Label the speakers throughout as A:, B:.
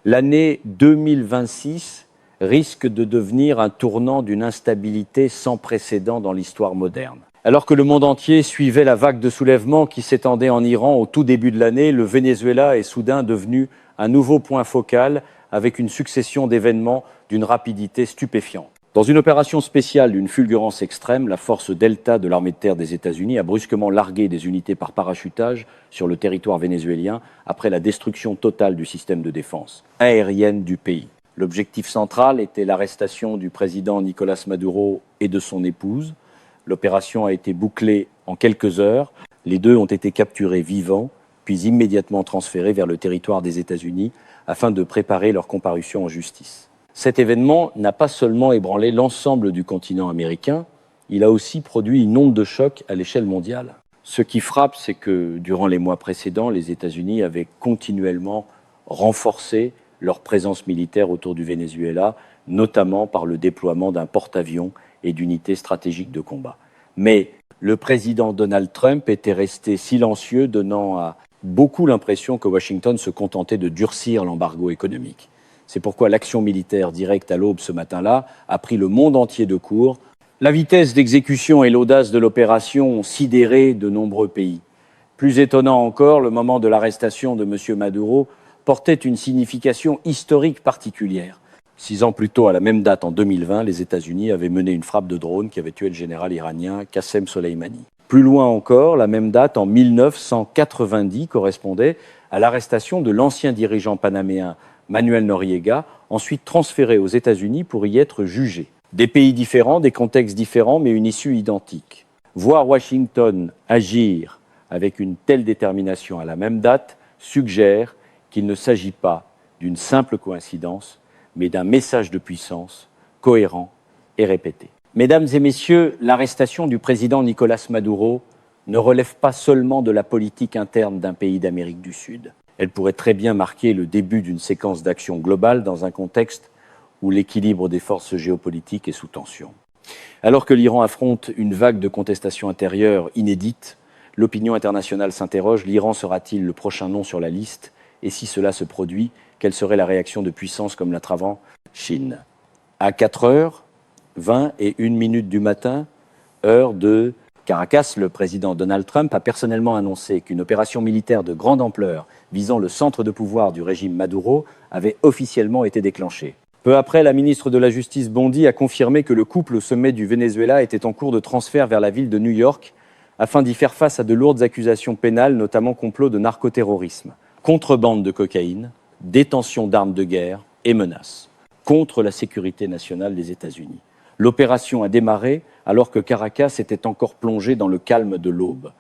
A: L'année 2026 risque de devenir un tournant d'une instabilité sans précédent dans l'histoire moderne. Alors que le monde entier suivait la vague de soulèvement qui s'étendait en Iran au tout début de l'année, le Venezuela est soudain devenu un nouveau point focal avec une succession d'événements d'une rapidité stupéfiante. Dans une opération spéciale d'une fulgurance extrême, la force Delta de l'armée de terre des États-Unis a brusquement largué des unités par parachutage sur le territoire vénézuélien après la destruction totale du système de défense aérienne du pays. L'objectif central était l'arrestation du président Nicolás Maduro et de son épouse. L'opération a été bouclée en quelques heures. Les deux ont été capturés vivants, puis immédiatement transférés vers le territoire des États-Unis afin de préparer leur comparution en justice. Cet événement n'a pas seulement ébranlé l'ensemble du continent américain, il a aussi produit une onde de choc à l'échelle mondiale. Ce qui frappe, c'est que durant les mois précédents, les États-Unis avaient continuellement renforcé leur présence militaire autour du Venezuela, notamment par le déploiement d'un porte-avions et d'unités stratégiques de combat. Mais le président Donald Trump était resté silencieux, donnant à beaucoup l'impression que Washington se contentait de durcir l'embargo économique. C'est pourquoi l'action militaire directe à l'aube ce matin-là a pris le monde entier de court. La vitesse d'exécution et l'audace de l'opération ont sidéré de nombreux pays. Plus étonnant encore, le moment de l'arrestation de M. Maduro portait une signification historique particulière. 6 ans plus tôt, à la même date, en 2020, les États-Unis avaient mené une frappe de drone qui avait tué le général iranien Qassem Soleimani. Plus loin encore, la même date, en 1990, correspondait à l'arrestation de l'ancien dirigeant panaméen Manuel Noriega, ensuite transféré aux États-Unis pour y être jugé. Des pays différents, des contextes différents, mais une issue identique. Voir Washington agir avec une telle détermination à la même date suggère qu'il ne s'agit pas d'une simple coïncidence, mais d'un message de puissance cohérent et répété. Mesdames et messieurs, l'arrestation du président Nicolás Maduro ne relève pas seulement de la politique interne d'un pays d'Amérique du Sud. Elle pourrait très bien marquer le début d'une séquence d'action globale dans un contexte où l'équilibre des forces géopolitiques est sous tension. Alors que l'Iran affronte une vague de contestation intérieure inédite, l'opinion internationale s'interroge, l'Iran sera-t-il le prochain nom sur la liste? Et si cela se produit, quelle serait la réaction de puissances comme la Travan Chine? À 4h20 du matin, heure de Caracas, le président Donald Trump a personnellement annoncé qu'une opération militaire de grande ampleur visant le centre de pouvoir du régime Maduro avait officiellement été déclenchée. Peu après, la ministre de la Justice Bondi a confirmé que le couple au sommet du Venezuela était en cours de transfert vers la ville de New York afin d'y faire face à de lourdes accusations pénales, notamment complot de narcoterrorisme, contrebande de cocaïne, détention d'armes de guerre et menaces contre la sécurité nationale des États-Unis. L'opération a démarré alors que Caracas était encore plongé dans le calme de l'aube.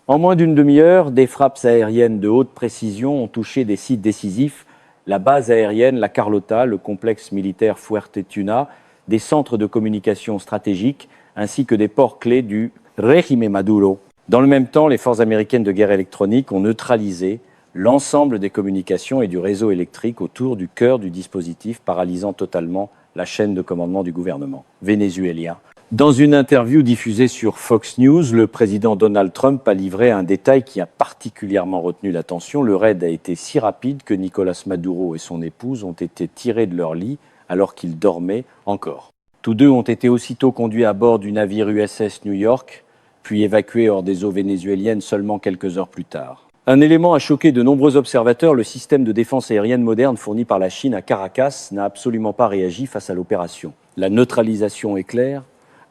A: En moins d'une demi-heure, des frappes aériennes de haute précision ont touché des sites décisifs, la base aérienne La Carlota, le complexe militaire Fuerte Tuna, des centres de communication stratégiques, ainsi que des ports clés du régime Maduro. Dans le même temps, les forces américaines de guerre électronique ont neutralisé l'ensemble des communications et du réseau électrique autour du cœur du dispositif, paralysant totalement la chaîne de commandement du gouvernement vénézuélien. Dans une interview diffusée sur Fox News, le président Donald Trump a livré un détail qui a particulièrement retenu l'attention. Le raid a été si rapide que Nicolás Maduro et son épouse ont été tirés de leur lit alors qu'ils dormaient encore. Tous deux ont été aussitôt conduits à bord du navire USS New York, puis évacués hors des eaux vénézuéliennes seulement quelques heures plus tard. Un élément a choqué de nombreux observateurs, le système de défense aérienne moderne fourni par la Chine à Caracas n'a absolument pas réagi face à l'opération. La neutralisation éclair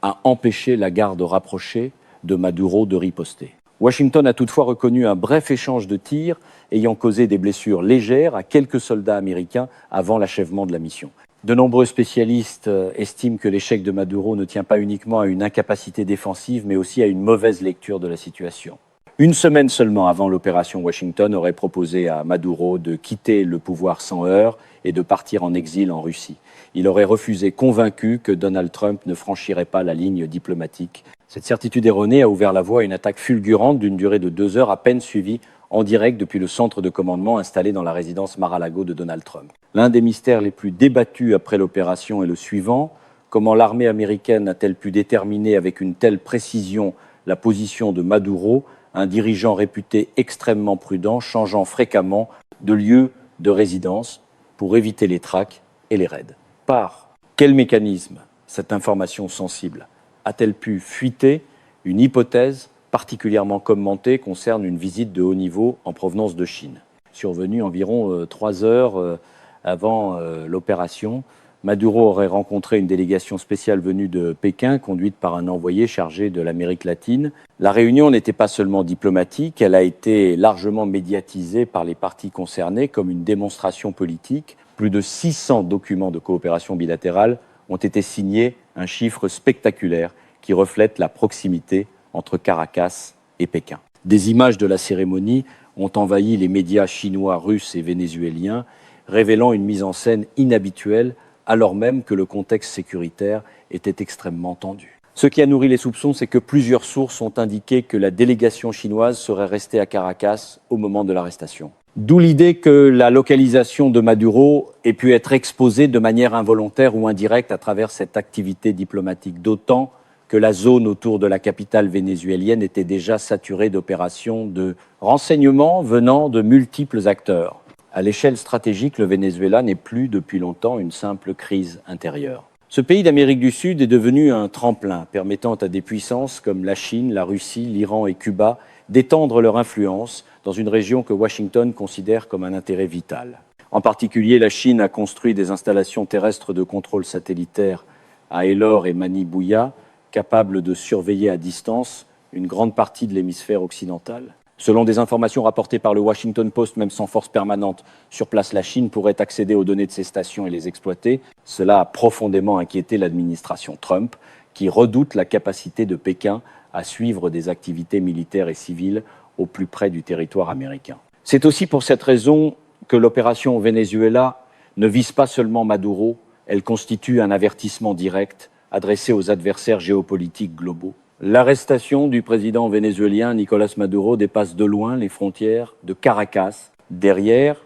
A: a empêché la garde rapprochée de Maduro de riposter. Washington a toutefois reconnu un bref échange de tirs ayant causé des blessures légères à quelques soldats américains avant l'achèvement de la mission. De nombreux spécialistes estiment que l'échec de Maduro ne tient pas uniquement à une incapacité défensive, mais aussi à une mauvaise lecture de la situation. Une semaine seulement avant l'opération, Washington aurait proposé à Maduro de quitter le pouvoir sans heurts et de partir en exil en Russie. Il aurait refusé, convaincu que Donald Trump ne franchirait pas la ligne diplomatique. Cette certitude erronée a ouvert la voie à une attaque fulgurante d'une durée de 2 heures, à peine suivie en direct depuis le centre de commandement installé dans la résidence Mar-a-Lago de Donald Trump. L'un des mystères les plus débattus après l'opération est le suivant. Comment l'armée américaine a-t-elle pu déterminer avec une telle précision la position de Maduro, un dirigeant réputé extrêmement prudent, changeant fréquemment de lieu de résidence? pour éviter les traques et les raids. Par quel mécanisme cette information sensible a-t-elle pu fuiter? Une hypothèse particulièrement commentée concerne une visite de haut niveau en provenance de Chine. Survenue environ 3 heures avant l'opération, Maduro aurait rencontré une délégation spéciale venue de Pékin, conduite par un envoyé chargé de l'Amérique latine. La réunion n'était pas seulement diplomatique, elle a été largement médiatisée par les parties concernées comme une démonstration politique. Plus de 600 documents de coopération bilatérale ont été signés, un chiffre spectaculaire qui reflète la proximité entre Caracas et Pékin. Des images de la cérémonie ont envahi les médias chinois, russes et vénézuéliens, révélant une mise en scène inhabituelle alors même que le contexte sécuritaire était extrêmement tendu. Ce qui a nourri les soupçons, c'est que plusieurs sources ont indiqué que la délégation chinoise serait restée à Caracas au moment de l'arrestation. D'où l'idée que la localisation de Maduro ait pu être exposée de manière involontaire ou indirecte à travers cette activité diplomatique, d'autant que la zone autour de la capitale vénézuélienne était déjà saturée d'opérations de renseignement venant de multiples acteurs. À l'échelle stratégique, le Venezuela n'est plus depuis longtemps une simple crise intérieure. Ce pays d'Amérique du Sud est devenu un tremplin permettant à des puissances comme la Chine, la Russie, l'Iran et Cuba d'étendre leur influence dans une région que Washington considère comme un intérêt vital. En particulier, la Chine a construit des installations terrestres de contrôle satellitaire à Elor et Manibouya, capables de surveiller à distance une grande partie de l'hémisphère occidental. Selon des informations rapportées par le Washington Post, même sans force permanente sur place, la Chine pourrait accéder aux données de ces stations et les exploiter. Cela a profondément inquiété l'administration Trump, qui redoute la capacité de Pékin à suivre des activités militaires et civiles au plus près du territoire américain. C'est aussi pour cette raison que l'opération au Venezuela ne vise pas seulement Maduro, elle constitue un avertissement direct adressé aux adversaires géopolitiques globaux. L'arrestation du président vénézuélien Nicolás Maduro dépasse de loin les frontières de Caracas. Derrière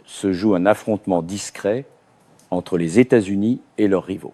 A: se joue un affrontement discret entre les États-Unis et leurs rivaux.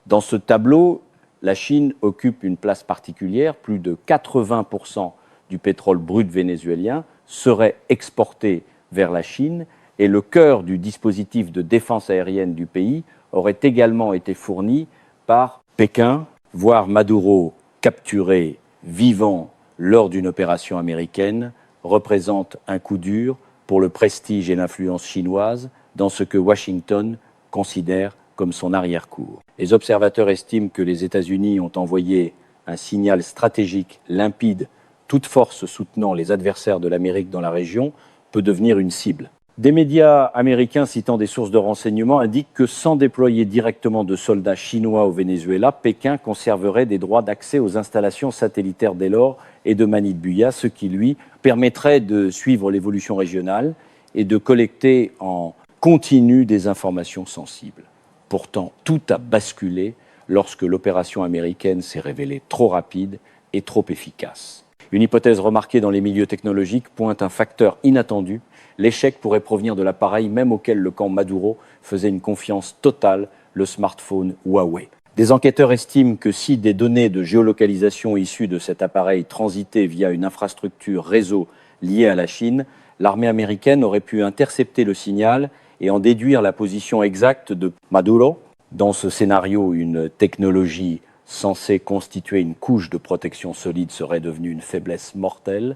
A: Dans ce tableau, la Chine occupe une place particulière. Plus de 80% du pétrole brut vénézuélien serait exporté vers la Chine et le cœur du dispositif de défense aérienne du pays aurait également été fourni par Pékin. Voir Maduro capturé vivant lors d'une opération américaine représente un coup dur pour le prestige et l'influence chinoise dans ce que Washington considère comme son arrière-cour. Les observateurs estiment que les États-Unis ont envoyé un signal stratégique limpide. Toute force soutenant les adversaires de l'Amérique dans la région peut devenir une cible. Des médias américains citant des sources de renseignement indiquent que sans déployer directement de soldats chinois au Venezuela, Pékin conserverait des droits d'accès aux installations satellitaires d'Elor et de Manibouya, ce qui lui permettrait de suivre l'évolution régionale et de collecter en continu des informations sensibles. Pourtant, tout a basculé lorsque l'opération américaine s'est révélée trop rapide et trop efficace. Une hypothèse remarquée dans les milieux technologiques pointe un facteur inattendu. L'échec pourrait provenir de l'appareil même auquel le camp Maduro faisait une confiance totale, le smartphone Huawei. Des enquêteurs estiment que si des données de géolocalisation issues de cet appareil transitaient via une infrastructure réseau liée à la Chine, l'armée américaine aurait pu intercepter le signal et en déduire la position exacte de Maduro. Dans ce scénario, une technologie censée constituer une couche de protection solide serait devenue une faiblesse mortelle.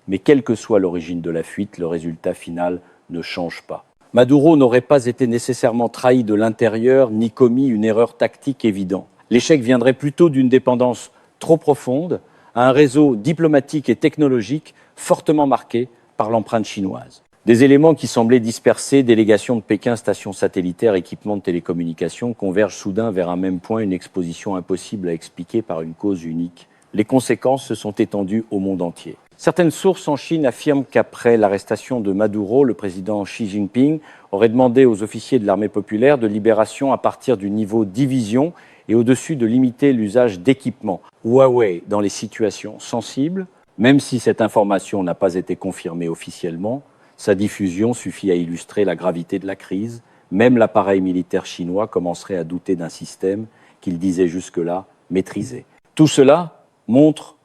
A: Mais quelle que soit l'origine de la fuite, le résultat final ne change pas. Maduro n'aurait pas été nécessairement trahi de l'intérieur ni commis une erreur tactique évidente. L'échec viendrait plutôt d'une dépendance trop profonde à un réseau diplomatique et technologique fortement marqué par l'empreinte chinoise. Des éléments qui semblaient dispersés, délégations de Pékin, stations satellitaires, équipements de télécommunications, convergent soudain vers un même point, une exposition impossible à expliquer par une cause unique. Les conséquences se sont étendues au monde entier. Certaines sources en Chine affirment qu'après l'arrestation de Maduro, le président Xi Jinping aurait demandé aux officiers de l'armée populaire de libération à partir du niveau division et au-dessus de limiter l'usage d'équipements Huawei dans les situations sensibles. Même si cette information n'a pas été confirmée officiellement, sa diffusion suffit à illustrer la gravité de la crise. Même l'appareil militaire chinois commencerait à douter d'un système qu'il disait jusque-là maîtrisé. Tout cela montre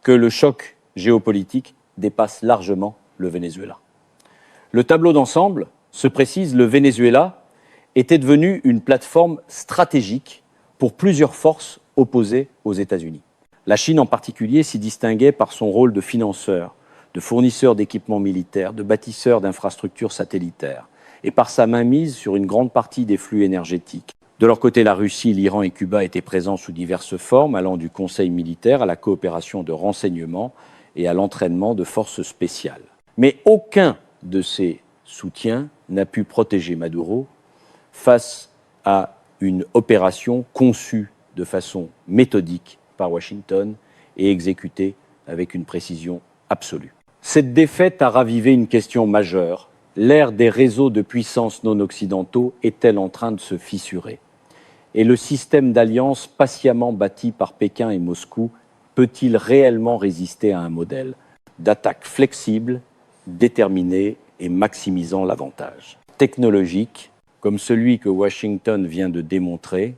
A: que le choc géopolitique dépasse largement le Venezuela. Le tableau d'ensemble se précise, le Venezuela était devenue une plateforme stratégique pour plusieurs forces opposées aux États-Unis. La Chine en particulier s'y distinguait par son rôle de financeur, de fournisseur d'équipements militaires, de bâtisseur d'infrastructures satellitaires, et par sa mainmise sur une grande partie des flux énergétiques. De leur côté, la Russie, l'Iran et Cuba étaient présents sous diverses formes, allant du conseil militaire à la coopération de renseignement et à l'entraînement de forces spéciales. Mais aucun de ces soutiens n'a pu protéger Maduro face à une opération conçue de façon méthodique par Washington et exécutée avec une précision absolue. Cette défaite a ravivé une question majeure. L'ère des réseaux de puissance non occidentaux est-elle en train de se fissurer ? Et le système d'alliance patiemment bâti par Pékin et Moscou peut-il réellement résister à un modèle d'attaque flexible, déterminée et maximisant l'avantage technologique, comme celui que Washington vient de démontrer?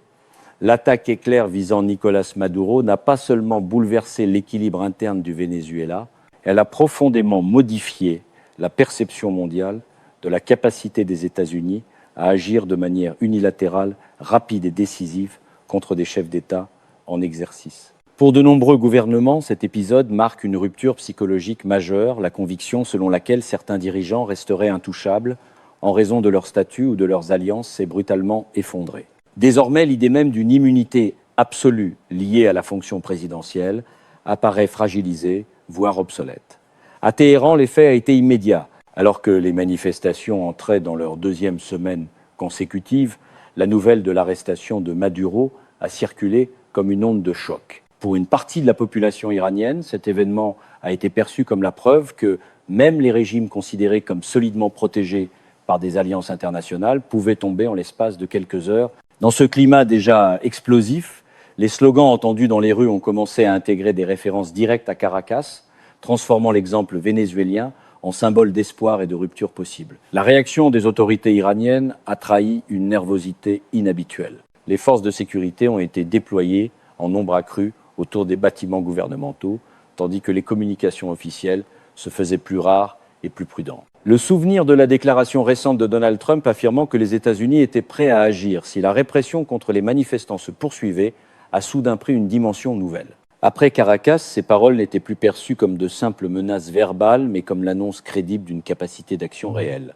A: L'attaque éclair visant Nicolás Maduro n'a pas seulement bouleversé l'équilibre interne du Venezuela, elle a profondément modifié la perception mondiale de la capacité des États-Unis à agir de manière unilatérale, rapide et décisive contre des chefs d'État en exercice. Pour de nombreux gouvernements, cet épisode marque une rupture psychologique majeure, la conviction selon laquelle certains dirigeants resteraient intouchables en raison de leur statut ou de leurs alliances s'est brutalement effondrée. Désormais, l'idée même d'une immunité absolue liée à la fonction présidentielle apparaît fragilisée, voire obsolète. À Téhéran, l'effet a été immédiat. Alors que les manifestations entraient dans leur deuxième semaine consécutive, la nouvelle de l'arrestation de Maduro a circulé comme une onde de choc. Pour une partie de la population iranienne, cet événement a été perçu comme la preuve que même les régimes considérés comme solidement protégés par des alliances internationales pouvaient tomber en l'espace de quelques heures. Dans ce climat déjà explosif, les slogans entendus dans les rues ont commencé à intégrer des références directes à Caracas, transformant l'exemple vénézuélien en symbole d'espoir et de rupture possible. La réaction des autorités iraniennes a trahi une nervosité inhabituelle. Les forces de sécurité ont été déployées en nombre accru autour des bâtiments gouvernementaux, tandis que les communications officielles se faisaient plus rares et plus prudentes. Le souvenir de la déclaration récente de Donald Trump affirmant que les États-Unis étaient prêts à agir si la répression contre les manifestants se poursuivait a soudain pris une dimension nouvelle. Après Caracas, ces paroles n'étaient plus perçues comme de simples menaces verbales, mais comme l'annonce crédible d'une capacité d'action réelle.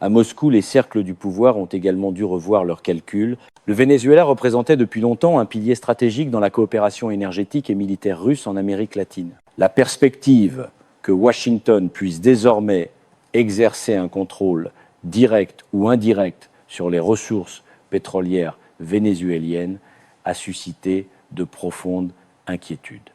A: À Moscou, les cercles du pouvoir ont également dû revoir leurs calculs. Le Venezuela représentait depuis longtemps un pilier stratégique dans la coopération énergétique et militaire russe en Amérique latine. La perspective que Washington puisse désormais exercer un contrôle direct ou indirect sur les ressources pétrolières vénézuéliennes a suscité de profondes inquiétudes.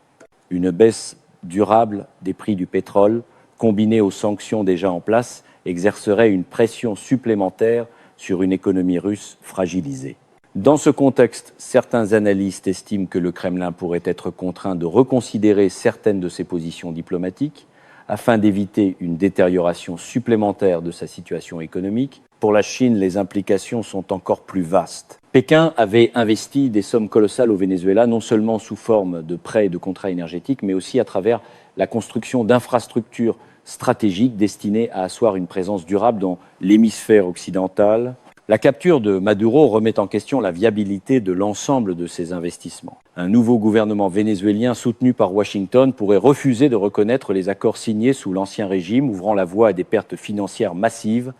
A: Une baisse durable des prix du pétrole, combinée aux sanctions déjà en place, exercerait une pression supplémentaire sur une économie russe fragilisée. Dans ce contexte, certains analystes estiment que le Kremlin pourrait être contraint de reconsidérer certaines de ses positions diplomatiques afin d'éviter une détérioration supplémentaire de sa situation économique. Pour la Chine, les implications sont encore plus vastes. Pékin avait investi des sommes colossales au Venezuela, non seulement sous forme de prêts et de contrats énergétiques, mais aussi à travers la construction d'infrastructures stratégiques destinées à asseoir une présence durable dans l'hémisphère occidental. La capture de Maduro remet en question la viabilité de l'ensemble de ces investissements. Un nouveau gouvernement vénézuélien soutenu par Washington pourrait refuser de reconnaître les accords signés sous l'ancien régime, ouvrant la voie à des pertes financières massives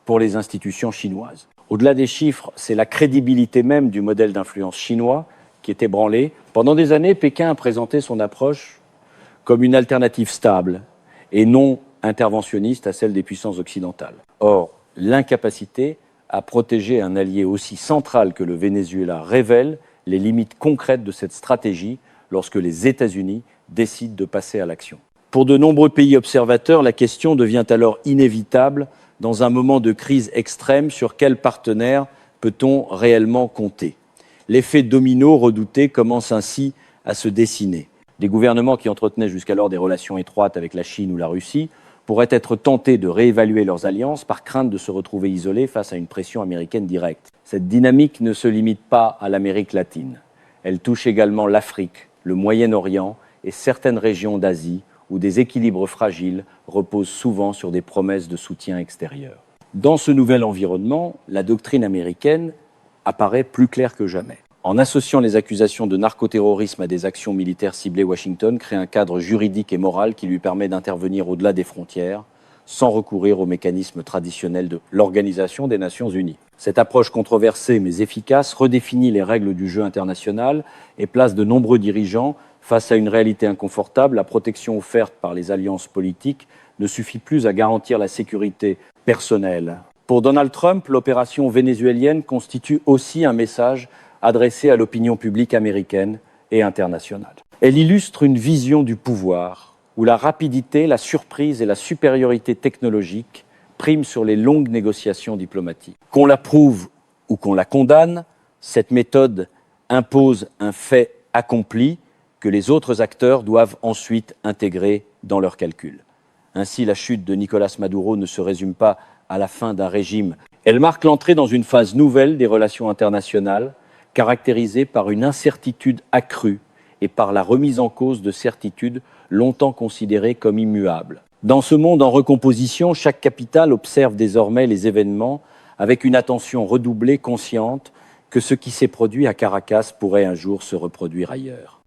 A: pour les institutions chinoises. Au-delà des chiffres, c'est la crédibilité même du modèle d'influence chinois qui est ébranlée. Pendant des années, Pékin a présenté son approche comme une alternative stable et non interventionniste à celle des puissances occidentales. Or, l'incapacité à protéger un allié aussi central que le Venezuela révèle les limites concrètes de cette stratégie lorsque les États-Unis décident de passer à l'action. Pour de nombreux pays observateurs, la question devient alors inévitable dans un moment de crise extrême sur quel partenaire peut-on réellement compter. L'effet domino redouté commence ainsi à se dessiner. Des gouvernements qui entretenaient jusqu'alors des relations étroites avec la Chine ou la Russie pourraient être tentés de réévaluer leurs alliances par crainte de se retrouver isolés face à une pression américaine directe. Cette dynamique ne se limite pas à l'Amérique latine. Elle touche également l'Afrique, le Moyen-Orient et certaines régions d'Asie où des équilibres fragiles reposent souvent sur des promesses de soutien extérieur. Dans ce nouvel environnement, la doctrine américaine apparaît plus claire que jamais. En associant les accusations de narcoterrorisme à des actions militaires ciblées, Washington crée un cadre juridique et moral qui lui permet d'intervenir au-delà des frontières, sans recourir aux mécanismes traditionnels de l'Organisation des Nations Unies. Cette approche controversée mais efficace redéfinit les règles du jeu international et place de nombreux dirigeants face à une réalité inconfortable. La protection offerte par les alliances politiques ne suffit plus à garantir la sécurité personnelle. Pour Donald Trump, l'opération vénézuélienne constitue aussi un message adressé à l'opinion publique américaine et internationale. Elle illustre une vision du pouvoir où la rapidité, la surprise et la supériorité technologique priment sur les longues négociations diplomatiques. Qu'on l'approuve ou qu'on la condamne, cette méthode impose un fait accompli que les autres acteurs doivent ensuite intégrer dans leurs calculs. Ainsi, la chute de Nicolás Maduro ne se résume pas à la fin d'un régime. Elle marque l'entrée dans une phase nouvelle des relations internationales, caractérisée par une incertitude accrue et par la remise en cause de certitudes longtemps considérées comme immuables. Dans ce monde en recomposition, chaque capitale observe désormais les événements avec une attention redoublée, consciente que ce qui s'est produit à Caracas pourrait un jour se reproduire ailleurs.